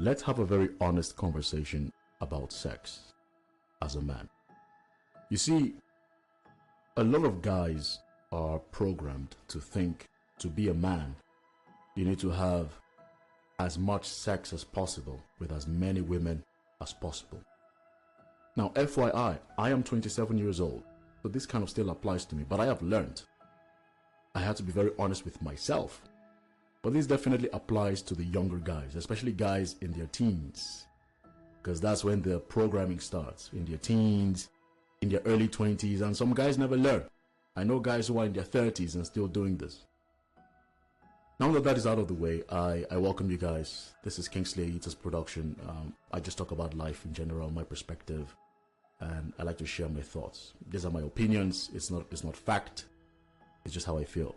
Let's have a very honest conversation about sex as a man. You see, a lot of guys are programmed to think to be a man, you need to have as much sex as possible with as many women as possible. Now, FYI, I am 27 years old, so this kind of still applies to me, but I have learned. I had to be very honest with myself. But this definitely applies to the younger guys, especially guys in their teens. Because that's when the programming starts, in their teens, in their early 20s, and some guys never learn. I know guys who are in their 30s and still doing this. Now that is out of the way, I welcome you guys. This is Kingsley Eater's production. I just talk about life in general, my perspective, and I like to share my thoughts. These are my opinions. It's not fact. It's just how I feel.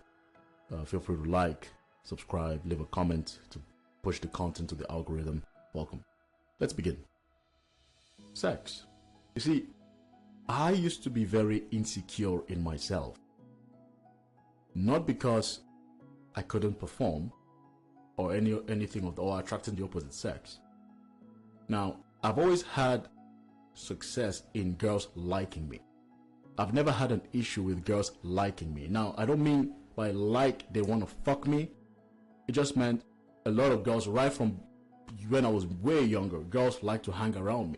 Feel free to like, subscribe, leave a comment to push the content to the algorithm. Welcome. Let's begin. Sex. You see, I used to be very insecure in myself. Not because I couldn't perform or anything of the, or attracting the opposite sex. Now, I've always had success in girls liking me. I've never had an issue with girls liking me. Now, I don't mean by like they want to fuck me. It just meant a lot of girls, right from when I was way younger, girls like to hang around me.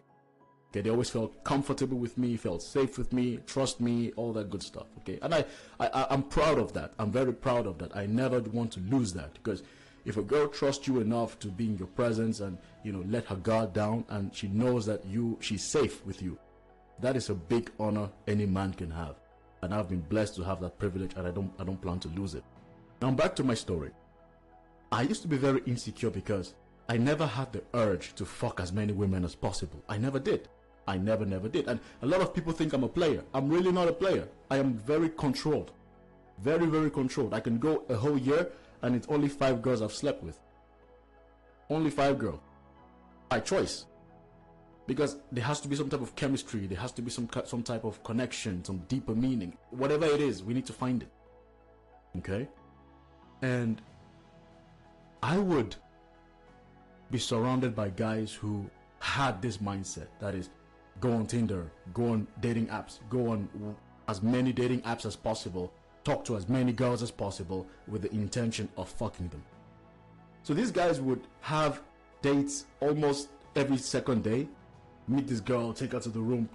Okay, they always felt comfortable with me, felt safe with me, trust me, all that good stuff. Okay, and I'm proud of that. I'm very proud of that. I never want to lose that, because if a girl trusts you enough to be in your presence and, you know, let her guard down, and she knows that she's safe with you, that is a big honor any man can have. And I've been blessed to have that privilege, and I don't plan to lose it. Now back to my story. I used to be very insecure because I never had the urge to fuck as many women as possible. I never did. I never did. And a lot of people think I'm a player. I'm really not a player. I am very controlled. Very controlled. I can go a whole year and it's only 5 girls I've slept with. Only 5 girls. By choice. Because there has to be some type of chemistry. There has to be some type of connection, some deeper meaning. Whatever it is, we need to find it. Okay? And I would be surrounded by guys who had this mindset. That is, go on Tinder, go on dating apps, go on as many dating apps as possible, talk to as many girls as possible with the intention of fucking them. So these guys would have dates almost every second day. Meet this girl, take her to the room,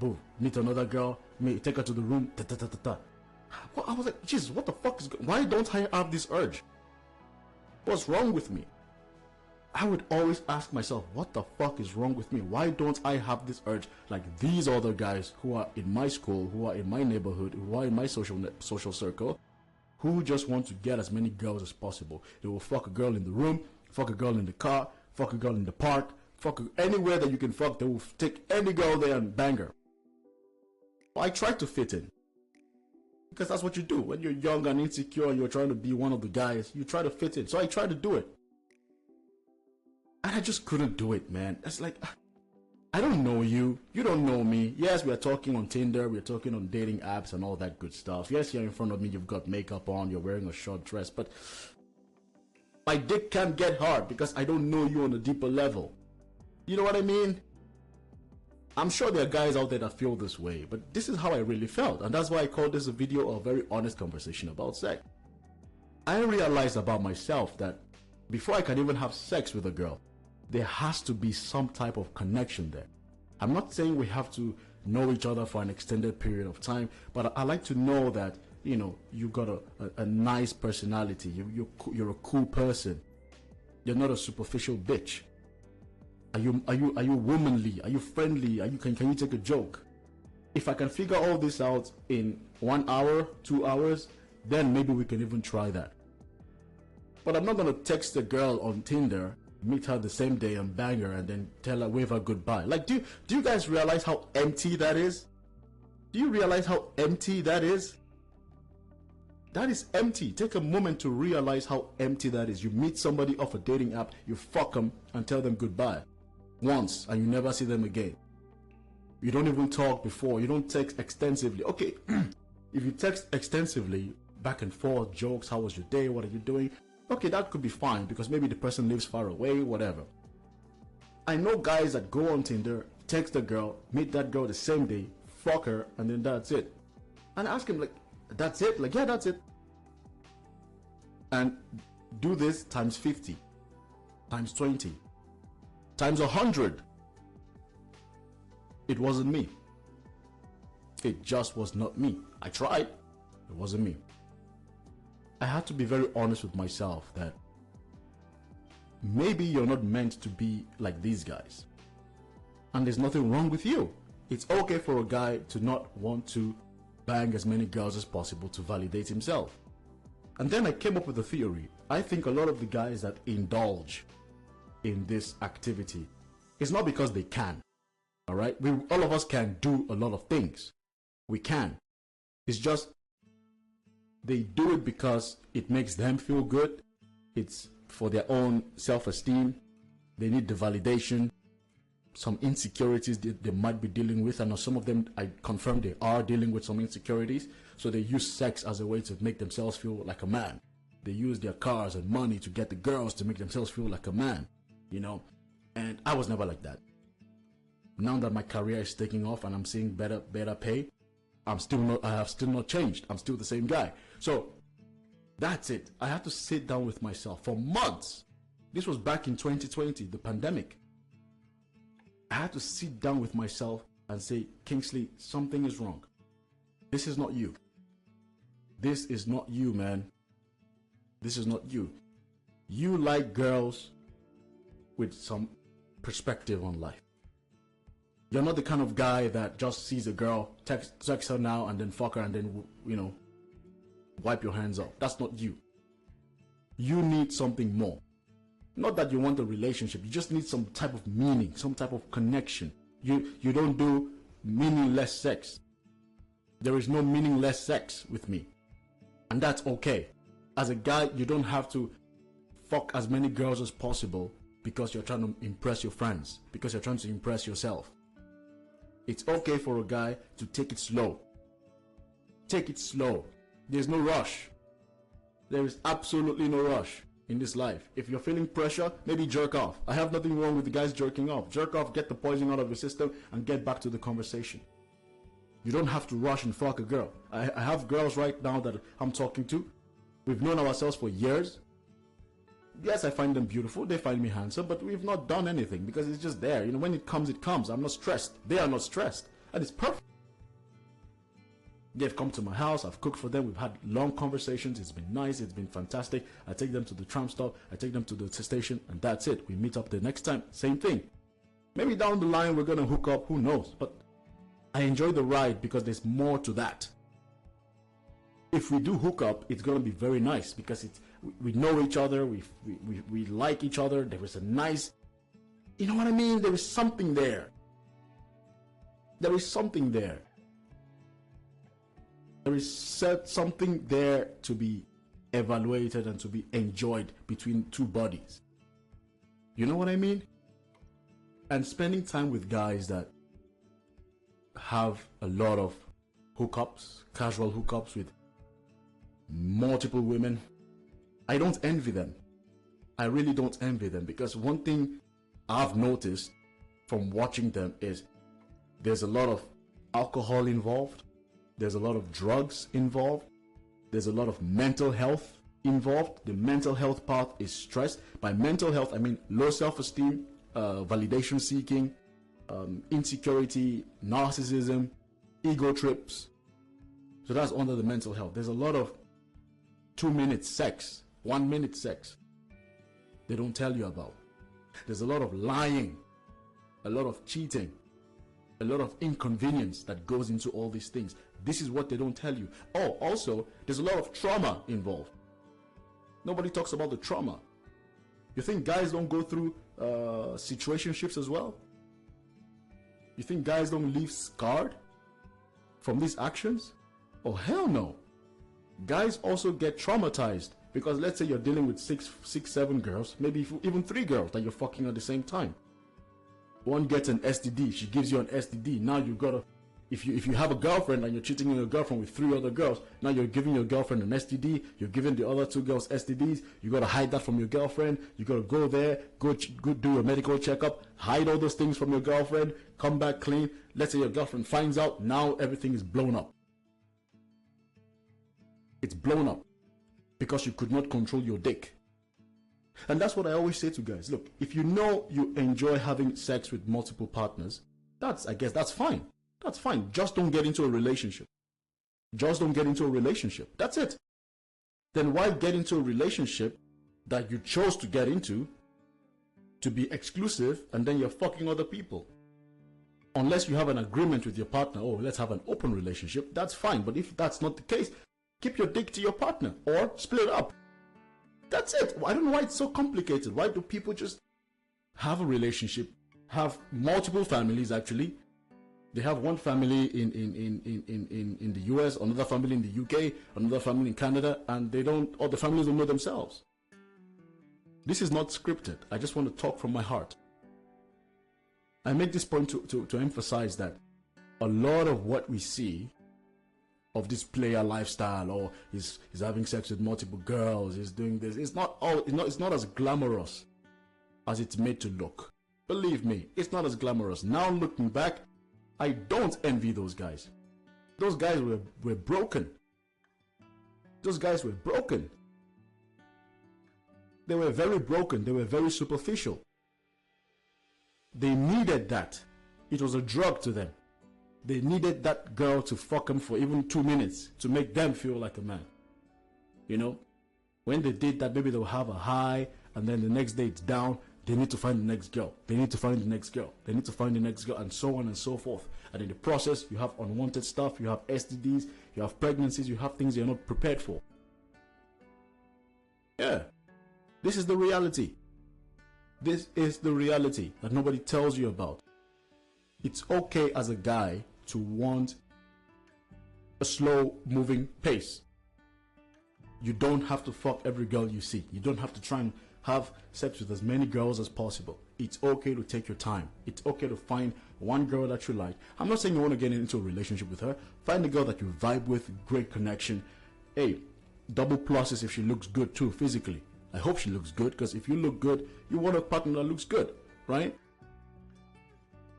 boom. Meet another girl, take her to the room, Well, I was like, Jesus, what the fuck is going on? Why don't I have this urge? What's wrong with me? I would always ask myself, what the fuck is wrong with me? Why don't I have this urge like these other guys who are in my school, who are in my neighborhood, who are in my social circle, who just want to get as many girls as possible? They will fuck a girl in the room, fuck a girl in the car, fuck a girl in the park, fuck anywhere that you can fuck. They will take any girl there and bang her. I tried to fit in. Because that's what you do. When you're young and insecure and you're trying to be one of the guys, you try to fit in. So I tried to do it. And I just couldn't do it, man. It's like, I don't know you. You don't know me. Yes, we are talking on Tinder. We're talking on dating apps and all that good stuff. Yes, you're in front of me. You've got makeup on. You're wearing a short dress. But my dick can't get hard because I don't know you on a deeper level. You know what I mean? I'm sure there are guys out there that feel this way, but this is how I really felt, and that's why I call this a video a very honest conversation about sex. I realized about myself that before I can even have sex with a girl, there has to be some type of connection there. I'm not saying we have to know each other for an extended period of time, but I like to know that, you know, you've got a nice personality, you're a cool person, you're not a superficial bitch. Are you womanly? Are you friendly? Can you take a joke? If I can figure all this out in 1 hour, 2 hours, then maybe we can even try that. But I'm not gonna text a girl on Tinder, meet her the same day and bang her and then tell her, wave her goodbye. Like, do you guys realize how empty that is? Do you realize how empty that is? That is empty. Take a moment to realize how empty that is. You meet somebody off a dating app, you fuck them and tell them goodbye once and you never see them again. You don't even talk before. You don't text extensively. Okay, if you text extensively, back and forth, jokes, how was your day, what are you doing? Okay, that could be fine because maybe the person lives far away, whatever. I know guys that go on Tinder, text a girl, meet that girl the same day, fuck her, and then that's it. And I ask him, like, that's it? Like, yeah, that's it. And do this times 50, times 20, times 100. It wasn't me. It just was not me. I tried. It wasn't me. I had to be very honest with myself that maybe you're not meant to be like these guys. And there's nothing wrong with you. It's okay for a guy to not want to bang as many girls as possible to validate himself. And then I came up with a theory. I think a lot of the guys that indulge in this activity is not because they can. All right? All of us can do a lot of things. We can. It's just they do it because it makes them feel good. It's for their own self-esteem. They need the validation. Some insecurities they might be dealing with. I know some of them, I confirm they are dealing with some insecurities. So they use sex as a way to make themselves feel like a man. They use their cars and money to get the girls to make themselves feel like a man, you know. And I was never like that. Now that my career is taking off and I'm seeing better pay, I have still not changed. I'm still the same guy. So that's it. I had to sit down with myself for months. This was back in 2020, the pandemic. I had to sit down with myself and say, Kingsley, something is wrong. This is not you. This is not you, man. This is not you. You like girls with some perspective on life. You're not the kind of guy that just sees a girl, text her now and then fuck her and then, you know, wipe your hands off. That's not you. You need something more. Not that you want a relationship. You just need some type of meaning, some type of connection. You don't do meaningless sex. There is no meaningless sex with me. And that's okay. As a guy, you don't have to fuck as many girls as possible because you're trying to impress your friends, because you're trying to impress yourself. It's okay for a guy to take it slow. Take it slow. There's no rush. There is absolutely no rush in this life. If you're feeling pressure, maybe jerk off. I have nothing wrong with the guys jerking off. Jerk off, get the poison out of your system, and get back to the conversation. You don't have to rush and fuck a girl. I have girls right now that I'm talking to. We've known ourselves for years. Yes, I find them beautiful. They find me handsome, but we've not done anything because it's just there. You know, when it comes, it comes. I'm not stressed. They are not stressed. And it's perfect. They've come to my house. I've cooked for them. We've had long conversations. It's been nice. It's been fantastic. I take them to the tram stop. I take them to the station, and that's it. We meet up the next time. Same thing. Maybe down the line we're going to hook up. Who knows? But I enjoy the ride because there's more to that. If we do hook up, it's going to be very nice because we know each other. We like each other. There is a nice, you know what I mean? There is something there. There is something there. There is something there to be evaluated and to be enjoyed between two bodies. You know what I mean? And spending time with guys that have a lot of hookups, casual hookups with multiple women, I don't envy them. I really don't envy them because one thing I've noticed from watching them is there's a lot of alcohol involved. There's a lot of drugs involved. There's a lot of mental health involved. The mental health part is stress. By mental health, I mean low self-esteem, validation seeking, insecurity, narcissism, ego trips. So that's under the mental health. There's a lot of 2-minute sex, 1-minute sex they don't tell you about. There's a lot of lying, a lot of cheating, a lot of inconvenience that goes into all these things. This is what they don't tell you. Oh, also, there's a lot of trauma involved. Nobody talks about the trauma. You think guys don't go through situationships as well? You think guys don't leave scarred from these actions? Oh, hell no. Guys also get traumatized because let's say you're dealing with six, 7 girls, maybe even 3 girls that you're fucking at the same time. One gets an STD, she gives you an STD. Now you gotta, If you have a girlfriend and you're cheating on your girlfriend with 3 other girls, now you're giving your girlfriend an STD, you're giving the other 2 girls STDs, you gotta hide that from your girlfriend, you gotta go there, go do your medical checkup, hide all those things from your girlfriend, come back clean. Let's say your girlfriend finds out, now everything is blown up. It's blown up because you could not control your dick. And that's what I always say to guys. Look, if you know you enjoy having sex with multiple partners, I guess that's fine. That's fine. Just don't get into a relationship. Just don't get into a relationship. That's it. Then why get into a relationship that you chose to get into to be exclusive and then you're fucking other people? Unless you have an agreement with your partner, oh, let's have an open relationship, that's fine. But if that's not the case, keep your dick to your partner or split up. That's it. I don't know why it's so complicated. Why do people just have a relationship, have multiple families actually? They have one family in the US, another family in the UK, another family in Canada, and all the families don't know themselves. This is not scripted. I just want to talk from my heart. I make this point to emphasize that a lot of what we see of this player lifestyle, or he's having sex with multiple girls, he's doing this, it's not as glamorous as it's made to look. Believe me, it's not as glamorous. Now looking back, I don't envy those guys. Those guys were broken. Those guys were broken. They were very broken. They were very superficial. They needed that. It was a drug to them. They needed that girl to fuck them for even 2 minutes to make them feel like a man. You know? When they did that, maybe they'll have a high, and then the next day it's down. They need to find the next girl. They need to find the next girl. They need to find the next girl, and so on and so forth. And in the process, you have unwanted stuff, you have STDs, you have pregnancies, you have things you're not prepared for. Yeah. This is the reality. This is the reality that nobody tells you about. It's okay as a guy to want a slow moving pace. You don't have to fuck every girl you see. You don't have to try and have sex with as many girls as possible. It's okay to take your time. It's okay to find one girl that you like. I'm not saying you want to get into a relationship with her. Find a girl that you vibe with, great connection. Hey, double pluses if she looks good too physically. I hope she looks good, because if you look good, you want a partner that looks good, right?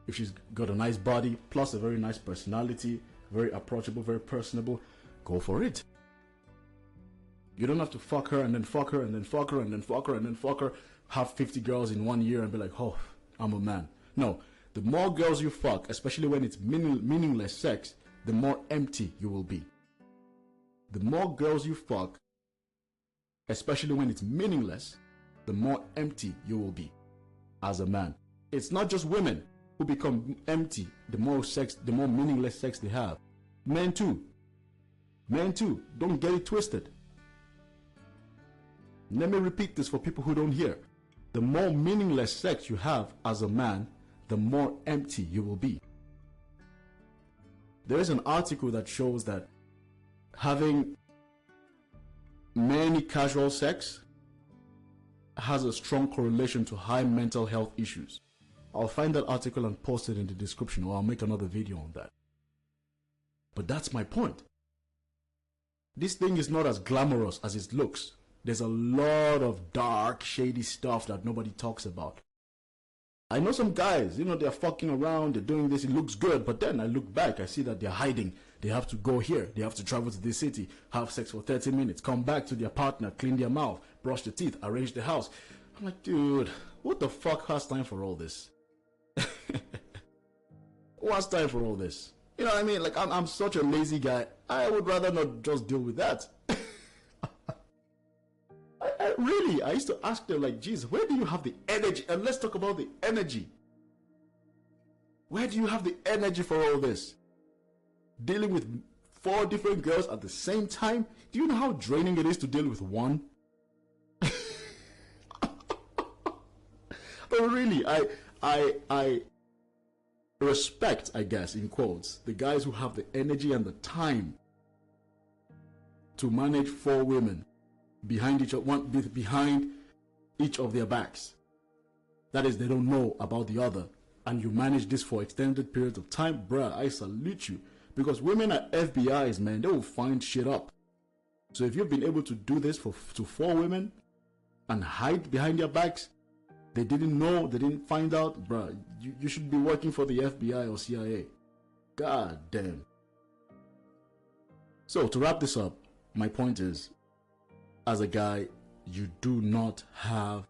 If she's got a nice body plus a very nice personality, very approachable, very personable, go for it. You don't have to fuck her and then fuck her and then fuck her and then fuck her and then fuck her, have 50 girls in 1 year and be like, oh, I'm a man. No, the more girls you fuck, especially when it's meaningless sex, the more empty you will be. The more girls you fuck, especially when it's meaningless, the more empty you will be as a man. It's not just women who become empty the more meaningless sex they have. Men too. Men too. Don't get it twisted. Let me repeat this for people who don't hear. The more meaningless sex you have as a man, the more empty you will be. There is an article that shows that having many casual sex has a strong correlation to high mental health issues. I'll find that article and post it in the description, or I'll make another video on that. But that's my point. This thing is not as glamorous as it looks. There's a lot of dark, shady stuff that nobody talks about. I know some guys, they're fucking around, they're doing this, it looks good, but then I look back, I see that they're hiding. They have to go here, they have to travel to this city, have sex for 30 minutes, come back to their partner, clean their mouth, brush their teeth, arrange the house. I'm like, dude, what the fuck has time for all this? Who has time for all this? You know what I mean? Like, I'm such a lazy guy. I would rather not just deal with that. I used to ask them, like, Jesus, where do you have the energy? And let's talk about the energy. Where do you have the energy for all this? Dealing with 4 different girls at the same time? Do you know how draining it is to deal with one? But really, I respect, I guess, in quotes, the guys who have the energy and the time to manage 4 women behind each of their backs. That is, they don't know about the other. and you manage this for extended periods of time, bruh, I salute you. Because women are FBI's, man. They will find shit up. So if you've been able to do this to 4 women and hide behind their backs, they didn't know, they didn't find out, bruh, you should be working for the FBI or CIA. God damn. So to wrap this up, my point is, as a guy, you do not have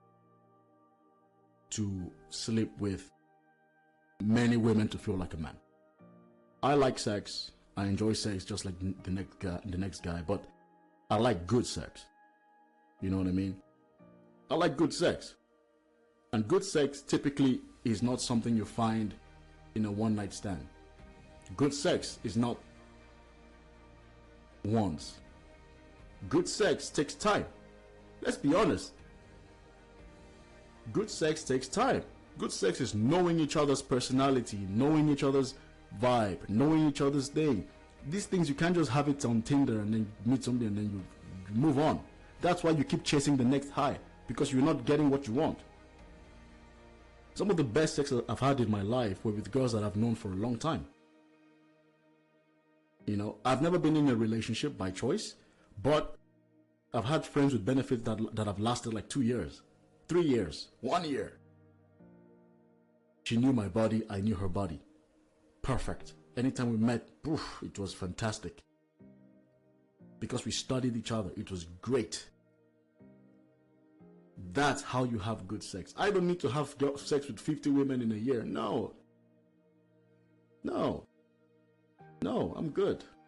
to sleep with many women to feel like a man. I like sex. I enjoy sex just like the next guy, but I like good sex. You know what I mean? I like good sex. And good sex typically is not something you find in a one-night stand. Good sex is not once. Good sex takes time. Let's be honest. Good sex takes time. Good sex is knowing each other's personality, knowing each other's vibe, knowing each other's thing. These things, you can't just have it on Tinder and then meet somebody and then you move on. That's why you keep chasing the next high, because you're not getting what you want. Some of the best sex I've had in my life were with girls that I've known for a long time. You know, I've never been in a relationship by choice, but I've had friends with benefits that have lasted like 2 years, 3 years, 1 year. She knew my body, I knew her body. Perfect. Anytime we met, poof, it was fantastic. Because we studied each other, it was great. That's how you have good sex. I don't need to have sex with 50 women in a year. No. No. No, I'm good.